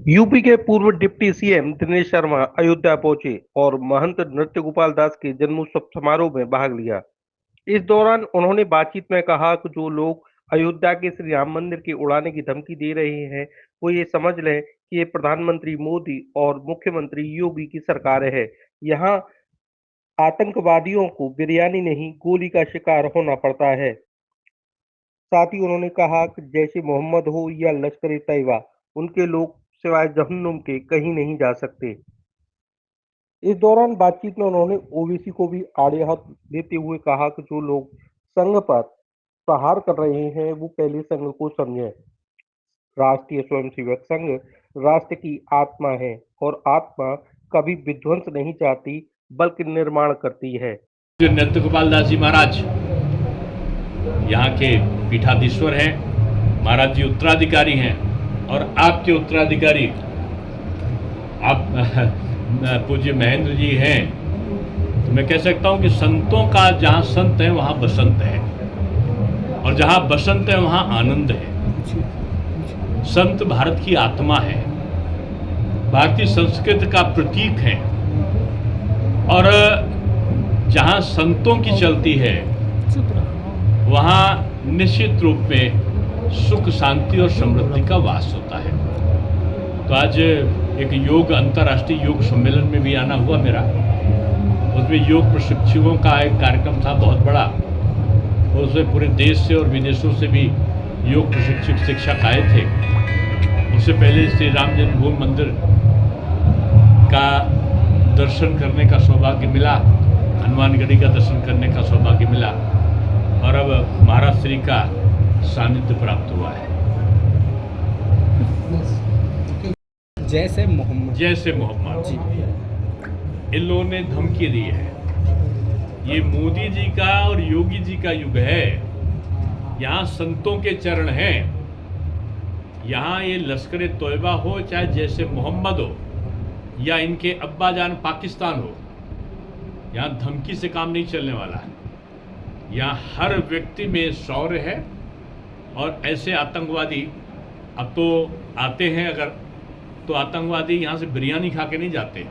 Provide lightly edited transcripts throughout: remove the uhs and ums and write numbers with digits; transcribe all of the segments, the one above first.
UP के पूर्व deputy CM Dinesh Sharma Ayodhya पहुंचे और महंत नृत्य गोपाल दास के जन्मोत्सव समारोह में भाग लिया। इस दौरान उन्होंने बातचीत में कहा कि जो लोग अयोध्या के श्री राम मंदिर के उड़ाने की धमकी दे रहे हैं, वो ये समझ लें कि ये प्रधानमंत्री मोदी और मुख्यमंत्री योगी की सरकार है। यहाँ आतंकवादियों को बिरयानी नहीं, गोली का शिकार होना पड़ता है। साथ ही उन्होंने कहा कि जैसे मोहम्मद हो या लश्कर ए तैयबा, उनके लोग सिवाय जहन्नुम के कहीं नहीं जा सकते। इस दौरान बातचीत में उन्होंने ओवैसी को भी आड़े हाथ लेते हुए कहा कि जो लोग संघ पर प्रहार कर रहे हैं, वो पहले संघ को समझें। राष्ट्रीय स्वयंसेवक संघ राष्ट्र की आत्मा है और आत्मा कभी विध्वंस नहीं चाहती, बल्कि निर्माण करती है। नृत्य गोपाल दास जी महाराज यहाँ के पीठाधीश्वर हैं। महाराज जी उत्तराधिकारी हैं और आपके उत्तराधिकारी आप पूज्य महेंद्र जी हैं। तो मैं कह सकता हूँ कि संतों का जहाँ संत है वहाँ बसंत है, और जहाँ बसंत है वहाँ आनंद है। संत भारत की आत्मा है, भारतीय संस्कृति का प्रतीक है, और जहाँ संतों की चलती है वहाँ निश्चित रूप में सुख, शांति और समृद्धि का वास होता है। तो आज एक योग अंतर्राष्ट्रीय योग सम्मेलन में भी आना हुआ मेरा। उसमें योग प्रशिक्षकों का एक कार्यक्रम था बहुत बड़ा, और उसमें पूरे देश से और विदेशों से भी योग प्रशिक्षक शिक्षक आए थे। उससे पहले श्री राम जन्मभूमि मंदिर का दर्शन करने का सौभाग्य मिला, हनुमानगढ़ी का दर्शन करने का सौभाग्य मिला, और अब महाराज श्री का सानिध्य प्राप्त हुआ है। जैसे मोहम्मद जी, इन लोगों ने धमकी दी है। ये मोदी जी का और योगी जी का युग है। यहाँ संतों के चरण हैं। यहाँ ये लश्कर ए तोयबा हो, चाहे जैसे मोहम्मद हो, या इनके अब्बा जान पाकिस्तान हो, यहाँ धमकी से काम नहीं चलने वाला है। यहाँ हर व्यक्ति में शौर्य है, और ऐसे आतंकवादी अब तो आते हैं अगर, तो आतंकवादी यहाँ से बिरयानी खा के नहीं जाते,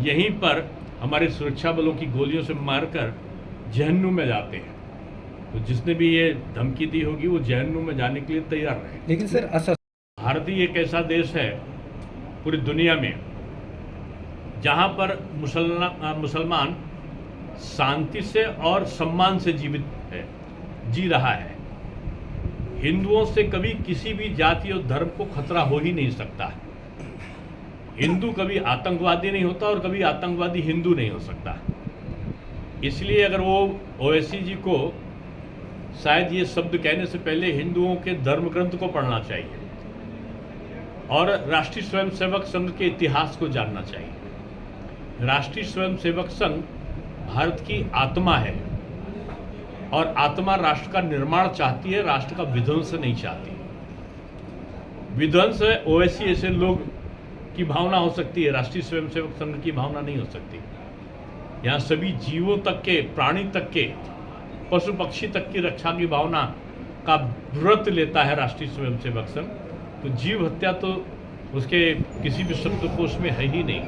यहीं पर हमारे सुरक्षा बलों की गोलियों से मारकर जहन्नुम में जाते हैं। तो जिसने भी ये धमकी दी होगी वो जहन्नुम में जाने के लिए तैयार रहे। लेकिन सर भारत ही एक ऐसा देश है पूरी दुनिया में जहाँ पर मुसलमान शांति से और सम्मान से जी रहा है। हिंदुओं से कभी किसी भी जाति और धर्म को खतरा हो ही नहीं सकता। हिंदू कभी आतंकवादी नहीं होता और कभी आतंकवादी हिंदू नहीं हो सकता। इसलिए अगर वो ओवैसी जी को शायद ये शब्द कहने से पहले हिंदुओं के धर्म ग्रंथ को पढ़ना चाहिए और राष्ट्रीय स्वयंसेवक संघ के इतिहास को जानना चाहिए। राष्ट्रीय स्वयंसेवक संघ भारत की आत्मा है, और आत्मा राष्ट्र का निर्माण चाहती है, राष्ट्र का विध्वंस नहीं चाहती। विध्वंस ओवैसी ऐसे लोग की भावना हो सकती है, राष्ट्रीय स्वयंसेवक संघ की भावना नहीं हो सकती। यहाँ सभी जीवों तक के, प्राणी तक के, पशु पक्षी तक की रक्षा की भावना का व्रत लेता है राष्ट्रीय स्वयंसेवक संघ। तो जीव हत्या तो उसके किसी भी शब्दकोश में है ही नहीं।